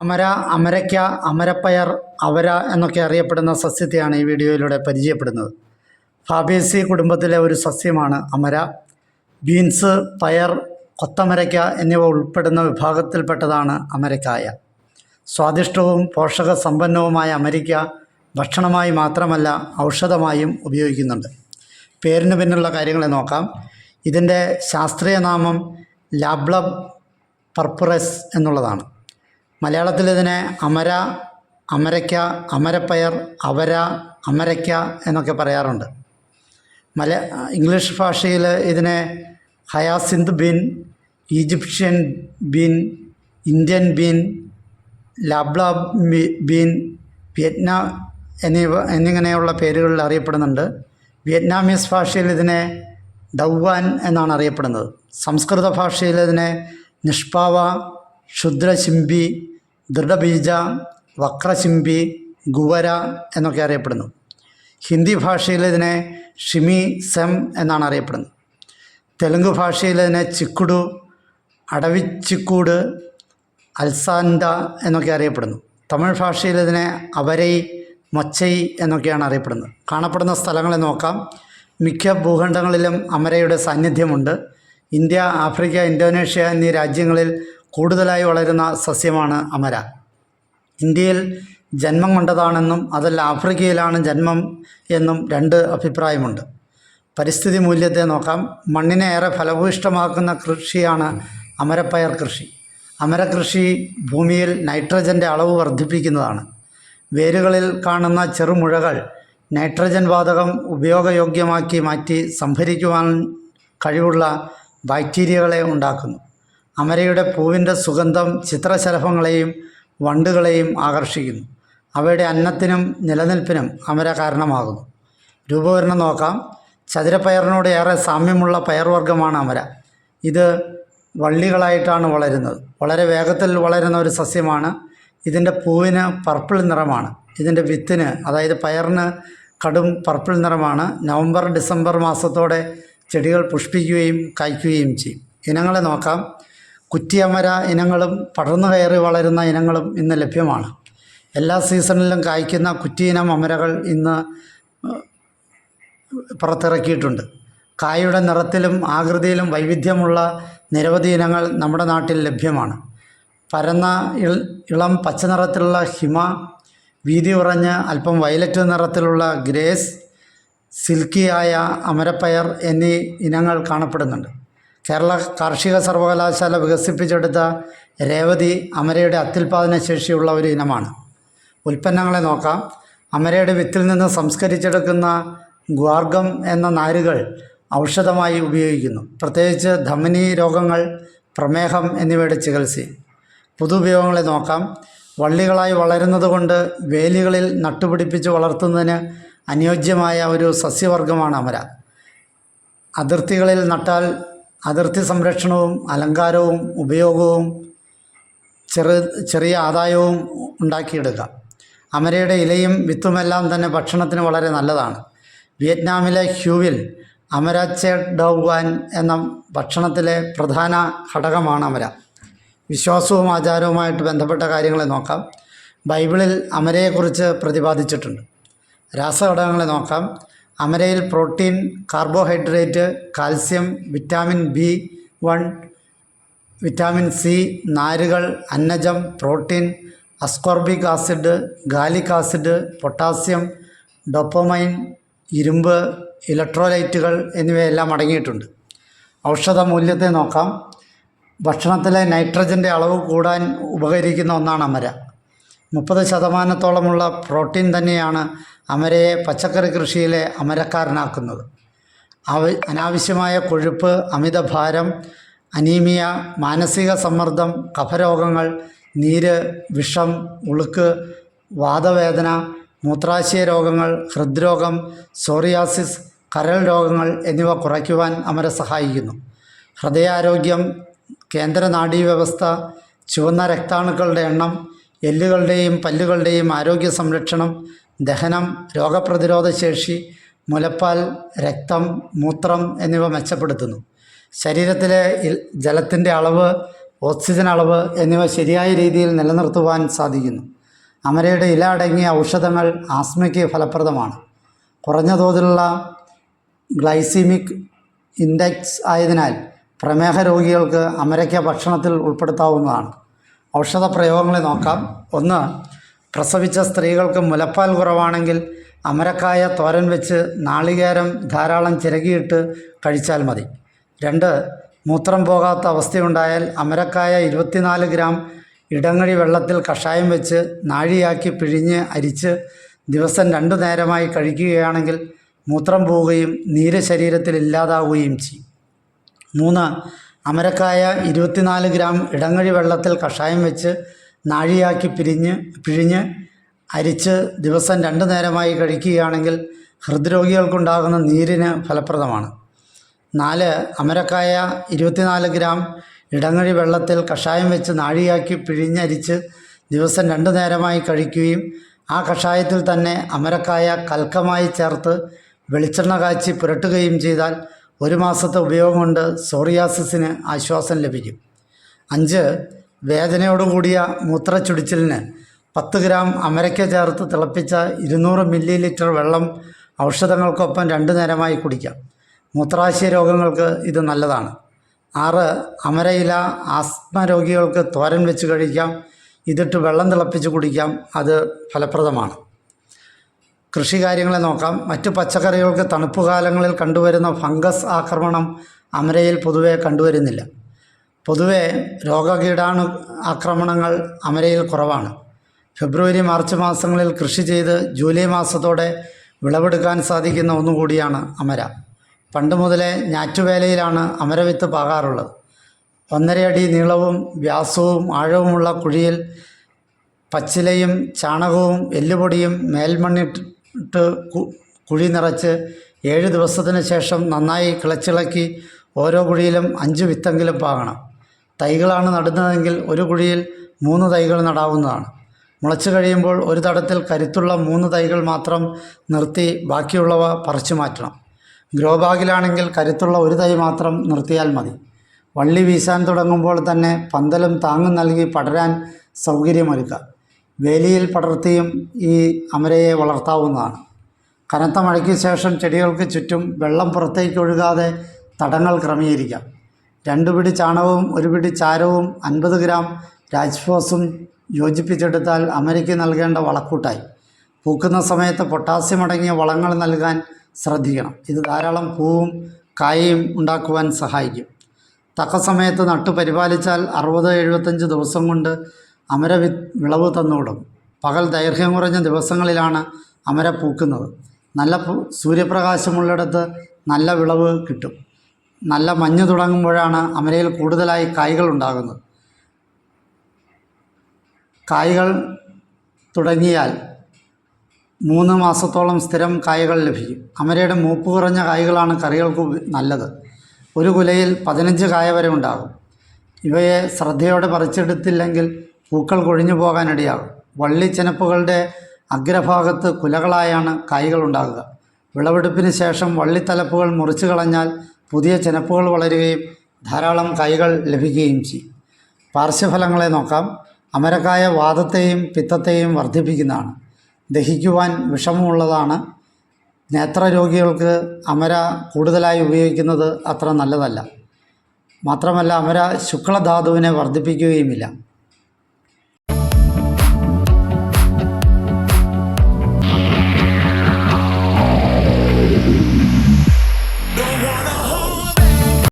അമര, അമരയ്ക്ക, അമരപ്പയർ, അവര എന്നൊക്കെ അറിയപ്പെടുന്ന സസ്യത്തെയാണ് ഈ വീഡിയോയിലൂടെ പരിചയപ്പെടുന്നത്. ഫാബേസി കുടുംബത്തിലെ ഒരു സസ്യമാണ് അമര. ബീൻസ്, പയർ, കൊത്തമരയ്ക്ക എന്നിവ ഉൾപ്പെടുന്ന വിഭാഗത്തിൽപ്പെട്ടതാണ് അമരക്കായ. സ്വാദിഷ്ടവും പോഷകസമ്പന്നവുമായ അമരിക്ക ഭക്ഷണമായി മാത്രമല്ല ഔഷധമായും ഉപയോഗിക്കുന്നുണ്ട്. പേരിന് പിന്നിലുള്ള കാര്യങ്ങളെ നോക്കാം. ഇതിൻ്റെ ശാസ്ത്രീയ നാമം ലാബ്ലബ് പർപ്പുറസ് എന്നുള്ളതാണ്. മലയാളത്തിൽ ഇതിനെ അമര, അമരയ്ക്ക, അമരപ്പയർ, അവര, അമരയ്ക്ക എന്നൊക്കെ പറയാറുണ്ട്. ഇംഗ്ലീഷ് ഭാഷയിൽ ഇതിനെ hyacinth bean, Egyptian bean, Indian bean, lablab bean, Vietnam എന്നിങ്ങനെയുള്ള പേരുകളിൽ അറിയപ്പെടുന്നുണ്ട്. വിയറ്റ്നാമീസ് ഭാഷയിൽ ഇതിനെ ഡൗവാൻ എന്നാണ് അറിയപ്പെടുന്നത്. സംസ്കൃത ഭാഷയിൽ ഇതിനെ നിഷ്പാവ, ക്ഷുദ്രശിംബി, ദൃഢബീജ, വക്രശിംബി, ഗുവര എന്നൊക്കെ അറിയപ്പെടുന്നു. ഹിന്ദി ഭാഷയിൽ ഇതിനെ ഷിമി സെം എന്നാണ് അറിയപ്പെടുന്നത്. തെലുങ്ക് ഭാഷയിൽ ഇതിനെ ചിക്കുടു, അടവിച്ചിക്കൂട്, അൽസാൻഡ എന്നൊക്കെ അറിയപ്പെടുന്നു. തമിഴ് ഭാഷയിൽ ഇതിനെ അവരൈ, മൊച്ചൈ എന്നൊക്കെയാണ് അറിയപ്പെടുന്നത്. കാണപ്പെടുന്ന സ്ഥലങ്ങളെ നോക്കാം. മിക്ക ഭൂഖണ്ഡങ്ങളിലും അമരയുടെ സാന്നിധ്യമുണ്ട്. ഇന്ത്യ, ആഫ്രിക്ക, ഇന്തോനേഷ്യ എന്നീ രാജ്യങ്ങളിൽ കൂടുതലായി വളരുന്ന സസ്യമാണ് അമര. ഇന്ത്യയിൽ ജന്മം കൊണ്ടതാണെന്നും അതല്ല ആഫ്രിക്കയിലാണ് ജന്മം എന്നും രണ്ട് അഭിപ്രായമുണ്ട്. പരിസ്ഥിതി മൂല്യത്തെ നോക്കാം. മണ്ണിനെ ഏറെ ഫലഭൂയിഷ്ടമാക്കുന്ന കൃഷിയാണ് അമരപ്പയർ കൃഷി. അമരകൃഷി ഭൂമിയിൽ നൈട്രജൻ്റെ അളവ് വർദ്ധിപ്പിക്കുന്നതാണ്. വേരുകളിൽ കാണുന്ന ചെറുമുഴകൾ നൈട്രജൻ വാതകം ഉപയോഗയോഗ്യമാക്കി മാറ്റി സംഭരിക്കുവാൻ കഴിവുള്ള ബാക്ടീരിയകളെ ഉണ്ടാക്കുന്നു. അമരയുടെ പൂവിൻ്റെ സുഗന്ധം ചിത്രശലഭങ്ങളെയും വണ്ടുകളെയും ആകർഷിക്കുന്നു. അവയുടെ അന്നത്തിനും നിലനിൽപ്പിനും അമര കാരണമാകുന്നു. രൂപവരണം നോക്കാം. ചതുരപ്പയറിനോട് ഏറെ സാമ്യമുള്ള പയർവർഗ്ഗമാണ് അമര. ഇത് വള്ളികളായിട്ടാണ് വളരുന്നത്. വളരെ വേഗത്തിൽ വളരുന്ന ഒരു സസ്യമാണ്. ഇതിൻ്റെ പൂവിന് പർപ്പിൾ നിറമാണ്. ഇതിൻ്റെ വിത്തിന്, അതായത് പയറിന് കടും പർപ്പിൾ നിറമാണ്. നവംബർ, ഡിസംബർ മാസത്തോടെ ചെടികൾ പുഷ്പിക്കുകയും കായ്ക്കുകയും ചെയ്യും. ഇനങ്ങളെ നോക്കാം. കുറ്റിയമര ഇനങ്ങളും പടർന്നു കയറി വളരുന്ന ഇനങ്ങളും ഇന്ന് ലഭ്യമാണ്. എല്ലാ സീസണിലും കായ്ക്കുന്ന കുറ്റിയിനം അമരകൾ ഇന്ന് പുറത്തിറക്കിയിട്ടുണ്ട്. കായയുടെ നിറത്തിലും ആകൃതിയിലും വൈവിധ്യമുള്ള നിരവധി ഇനങ്ങൾ നമ്മുടെ നാട്ടിൽ ലഭ്യമാണ്. പരന്ന ഇളം പച്ച നിറത്തിലുള്ള ഹിമ, വീതി കുറഞ്ഞ് അല്പം വയലറ്റ് നിറത്തിലുള്ള ഗ്രേസ്, സിൽക്കിയായ അമരപ്പയർ എന്നീ ഇനങ്ങൾ കാണപ്പെടുന്നുണ്ട്. കേരള കാർഷിക സർവകലാശാല വികസിപ്പിച്ചെടുത്ത രേവതി അമരയുടെ അത്യുൽപാദന ശേഷിയുള്ള ഒരു ഇനമാണ്. ഉൽപ്പന്നങ്ങളെ നോക്കാം. അമരയുടെ വിത്തിൽ നിന്ന് സംസ്കരിച്ചെടുക്കുന്ന ഗ്വാർഗം എന്ന നാരുകൾ ഔഷധമായി ഉപയോഗിക്കുന്നു. പ്രത്യേകിച്ച് ധമനി രോഗങ്ങൾ, പ്രമേഹം എന്നിവയുടെ ചികിത്സയും. പൊതുപയോഗങ്ങളെ നോക്കാം. വള്ളികളായി വളരുന്നത് കൊണ്ട് വേലികളിൽ നട്ടുപിടിപ്പിച്ച് വളർത്തുന്നതിന് അനുയോജ്യമായ ഒരു സസ്യവർഗമാണ് അമര. അതിർത്തികളിൽ നട്ടാൽ അതിർത്തി സംരക്ഷണവും അലങ്കാരവും ഉപയോഗവും ചെറിയ ആദായവും ഉണ്ടാക്കിയെടുക്കാം. അമരയുടെ ഇലയും വിത്തുമെല്ലാം തന്നെ ഭക്ഷണത്തിന് വളരെ നല്ലതാണ്. വിയറ്റ്നാമിലെ ഹ്യൂവിൽ അമരാച്ചെ ഡൗവാൻ എന്ന ഭക്ഷണത്തിലെ പ്രധാന ഘടകമാണ് അമര. വിശ്വാസവും ആചാരവുമായിട്ട് ബന്ധപ്പെട്ട കാര്യങ്ങളെ നോക്കാം. ബൈബിളിൽ അമരയെക്കുറിച്ച് പ്രതിപാദിച്ചിട്ടുണ്ട്. രാസഘടകങ്ങളെ നോക്കാം. അമരയിൽ protein, carbohydrate, calcium, vitamin B1, vitamin C, നാരുകൾ, അന്നജം, protein, ascorbic acid, gallic acid, potassium, dopamine, ഇരുമ്പ്, ഇലക്ട്രോലൈറ്റുകൾ എന്നിവയെല്ലാം അടങ്ങിയിട്ടുണ്ട്. ഔഷധ മൂല്യത്തെ നോക്കാം. ഭക്ഷണത്തിലെ നൈട്രജൻ്റെ അളവ് കൂടാൻ ഉപകരിക്കുന്ന ഒന്നാണ് അമര. 30% പ്രോട്ടീൻ തന്നെയാണ് അമരയെ പച്ചക്കറി കൃഷിയിലെ അമരക്കാരനാക്കുന്നത്. അനാവശ്യമായ കൊഴുപ്പ്, അമിതഭാരം, അനീമിയ, മാനസിക സമ്മർദ്ദം, കഫരോഗങ്ങൾ, നീര്, വിഷം, ഉളുക്ക്, വാതവേദന, മൂത്രാശയ രോഗങ്ങൾ, ഹൃദ്രോഗം, സോറിയാസിസ്, കരൾ രോഗങ്ങൾ എന്നിവ കുറയ്ക്കുവാൻ അമര സഹായിക്കുന്നു. ഹൃദയാരോഗ്യം, കേന്ദ്ര നാഡീവ്യവസ്ഥ, ചുവന്ന രക്താണുക്കളുടെ എണ്ണം, എല്ലുകളുടെയും പല്ലുകളുടെയും ആരോഗ്യ സംരക്ഷണം, ദഹനം, രോഗപ്രതിരോധ ശേഷി, മുലപ്പാൽ, രക്തം, മൂത്രം എന്നിവ മെച്ചപ്പെടുത്തുന്നു. ശരീരത്തിലെ ജലത്തിൻ്റെ അളവ് ഓക്സിജൻ അളവ് എന്നിവ ശരിയായ രീതിയിൽ നിലനിർത്തുവാൻ സാധിക്കുന്നു. അമരയുടെ ഇല അടങ്ങിയ ഔഷധങ്ങൾ ആസ്മയ്ക്ക് ഫലപ്രദമാണ്. കുറഞ്ഞ തോതിലുള്ള ഗ്ലൈസീമിക് ഇൻഡെക്സ് ആയതിനാൽ പ്രമേഹ രോഗികൾക്ക് അമരയ്ക്ക ഭക്ഷണത്തിൽ ഉൾപ്പെടുത്താവുന്നതാണ്. ഔഷധ പ്രയോഗങ്ങളെ നോക്കാം. 1. പ്രസവിച്ച സ്ത്രീകൾക്ക് മുലപ്പാൽ കുറവാണെങ്കിൽ അമരക്കായ തോരൻ വെച്ച് നാളികേരം ധാരാളം ചിരകിയിട്ട് കഴിച്ചാൽ മതി. 2. മൂത്രം പോകാത്ത അവസ്ഥയുണ്ടായാൽ അമരക്കായ 24 ഗ്രാം ഇടങ്ങഴി വെള്ളത്തിൽ കഷായം വെച്ച് നാഴിയാക്കി പിഴിഞ്ഞ് അരിച്ച് ദിവസം 2 നേരമായി കഴിക്കുകയാണെങ്കിൽ മൂത്രം പോവുകയും നീര് ശരീരത്തിൽ ഇല്ലാതാവുകയും ചെയ്യും. 3. അമരക്കായ 24 ഗ്രാം ഇടങ്ങഴി വെള്ളത്തിൽ കഷായം വെച്ച് നാഴിയാക്കി പിഴിഞ്ഞ് അരിച്ച് ദിവസം 2 നേരമായി കഴിക്കുകയാണെങ്കിൽ ഹൃദ്രോഗികൾക്കുണ്ടാകുന്ന നീരിന് ഫലപ്രദമാണ്. 4. അമരക്കായ 24 ഗ്രാം ഇടങ്ങഴി വെള്ളത്തിൽ കഷായം വെച്ച് നാഴിയാക്കി പിഴിഞ്ഞരിച്ച് ദിവസം 2 നേരമായി കഴിക്കുകയും ആ കഷായത്തിൽ തന്നെ അമരക്കായ കൽക്കമായി ചേർത്ത് വെളിച്ചെണ്ണ കാച്ചി പുരട്ടുകയും ചെയ്താൽ 1 മാസത്തെ ഉപയോഗം കൊണ്ട് സോറിയാസിസിന് ആശ്വാസം ലഭിക്കും. 5. വേദനയോടുകൂടിയ മൂത്രച്ചുടിച്ചിലിന് 10 ഗ്രാം അമരയ്ക്ക ചേർത്ത് തിളപ്പിച്ച 200 മില്ലി ലിറ്റർ വെള്ളം ഔഷധങ്ങൾക്കൊപ്പം 2 നേരമായി കുടിക്കാം. മൂത്രാശയ രോഗങ്ങൾക്ക് ഇത് നല്ലതാണ്. 6. അമരയില ആസ്മ രോഗികൾക്ക് തോരൻ വെച്ച് കഴിക്കാം. ഇതിട്ട് വെള്ളം തിളപ്പിച്ച് കുടിക്കാം. അത് ഫലപ്രദമാണ്. കൃഷി കാര്യങ്ങളെ നോക്കാം. മറ്റു പച്ചക്കറികൾക്ക് തണുപ്പ് കാലങ്ങളിൽ കണ്ടുവരുന്ന ഫംഗസ് ആക്രമണം അമരയിൽ പൊതുവെ കണ്ടുവരുന്നില്ല. പൊതുവെ രോഗകീടാണു ആക്രമണങ്ങൾ അമരയിൽ കുറവാണ്. ഫെബ്രുവരി മാർച്ച് മാസങ്ങളിൽ കൃഷി ചെയ്ത് ജൂലൈ മാസത്തോടെ വിളവെടുക്കാൻ സാധിക്കുന്ന ഒന്നുകൂടിയാണ് അമര. പണ്ട് മുതലേ ഞാറ്റുവേലയിലാണ് അമരവിത്ത് പാകാറുള്ളത്. 1.5 അടി നീളവും വ്യാസവും ആഴവുമുള്ള കുഴിയിൽ പച്ചിലയും ചാണകവും എല്ലുപൊടിയും മേൽമണ്ണിട്ട് കുഴി നിറച്ച് 7 ദിവസത്തിന് ശേഷം നന്നായി കിളച്ചിളക്കി ഓരോ കുഴിയിലും 5 വിത്തെങ്കിലും പാകണം. തൈകളാണ് നടുന്നതെങ്കിൽ ഒരു കുഴിയിൽ 3 തൈകൾ നടാവുന്നതാണ്. മുളച്ചു കഴിയുമ്പോൾ ഒരു തടത്തിൽ കരുത്തുള്ള 3 തൈകൾ മാത്രം നിർത്തി ബാക്കിയുള്ളവ പറിച്ചു മാറ്റണം. ഗ്രോ ബാഗിലാണെങ്കിൽ കരുത്തുള്ള 1 തൈ മാത്രം നിർത്തിയാൽ മതി. വള്ളി വീശാൻ തുടങ്ങുമ്പോൾ തന്നെ പന്തലും താങ്ങും നൽകി പടരാൻ സൗകര്യമൊരുക്കുക. വേലിയിൽ പടർത്തിയും ഈ അമരയെ വളർത്താവുന്നതാണ്. കനത്ത മഴയ്ക്ക് ശേഷം ചെടികൾക്ക് ചുറ്റും വെള്ളം പുറത്തേക്ക് ഒഴുകാതെ തടങ്ങൾ ക്രമീകരിക്കാം. 2 പിടി ചാണകവും 1 പിടി ചാരവും 50 ഗ്രാം രാജ്ഫോസും യോജിപ്പിച്ചെടുത്താൽ അമരയ്ക്ക് നൽകേണ്ട വളക്കൂട്ടായി. പൂക്കുന്ന സമയത്ത് പൊട്ടാസ്യം അടങ്ങിയ വളങ്ങൾ നൽകാൻ ശ്രദ്ധിക്കണം. ഇത് ധാരാളം പൂവും കായയും ഉണ്ടാക്കുവാൻ സഹായിക്കും. തക്ക സമയത്ത് നട്ടു പരിപാലിച്ചാൽ 60-75 ദിവസം കൊണ്ട് അമര വിളവ് തന്നുവിടും. പകൽ ദൈർഘ്യം കുറഞ്ഞ ദിവസങ്ങളിലാണ് അമര പൂക്കുന്നത്. നല്ല സൂര്യപ്രകാശമുള്ളിടത്ത് നല്ല വിളവ് കിട്ടും. നല്ല മഞ്ഞ് തുടങ്ങുമ്പോഴാണ് അമരയിൽ കൂടുതലായി കായ്കൾ ഉണ്ടാകുന്നത്. കായ്കൾ തുടങ്ങിയാൽ 3 മാസത്തോളം സ്ഥിരം കായകൾ ലഭിക്കും. അമരയുടെ മൂപ്പ് കുറഞ്ഞ കായ്കളാണ് കറികൾക്ക് നല്ലത്. ഒരു കുലയിൽ 15 കായ വരെ ഉണ്ടാകും. ഇവയെ ശ്രദ്ധയോടെ പറിച്ചെടുത്തില്ലെങ്കിൽ പൂക്കൾ കൊഴിഞ്ഞു പോകാനിടയാകും. വള്ളിച്ചെനപ്പുകളുടെ അഗ്രഭാഗത്ത് കുലകളായാണ് കായ്കൾ ഉണ്ടാകുക. വിളവെടുപ്പിന് ശേഷം വള്ളിത്തലപ്പുകൾ മുറിച്ചു കളഞ്ഞാൽ പുതിയ ചെനപ്പുകൾ വളരുകയും ധാരാളം കായ്കൾ ലഭിക്കുകയും ചെയ്യും. പാർശ്വഫലങ്ങളെ നോക്കാം. അമരക്കായ വാതത്തെയും പിത്തത്തെയും വർദ്ധിപ്പിക്കുന്നതാണ്. ദഹിക്കുവാൻ വിഷമമുള്ളതാണ്. നേത്രരോഗികൾക്ക് അമര കൂടുതലായി ഉപയോഗിക്കുന്നത് അത്ര നല്ലതല്ല. മാത്രമല്ല അമര ശുക്ലധാതുവിനെ വർദ്ധിപ്പിക്കുകയുമില്ല.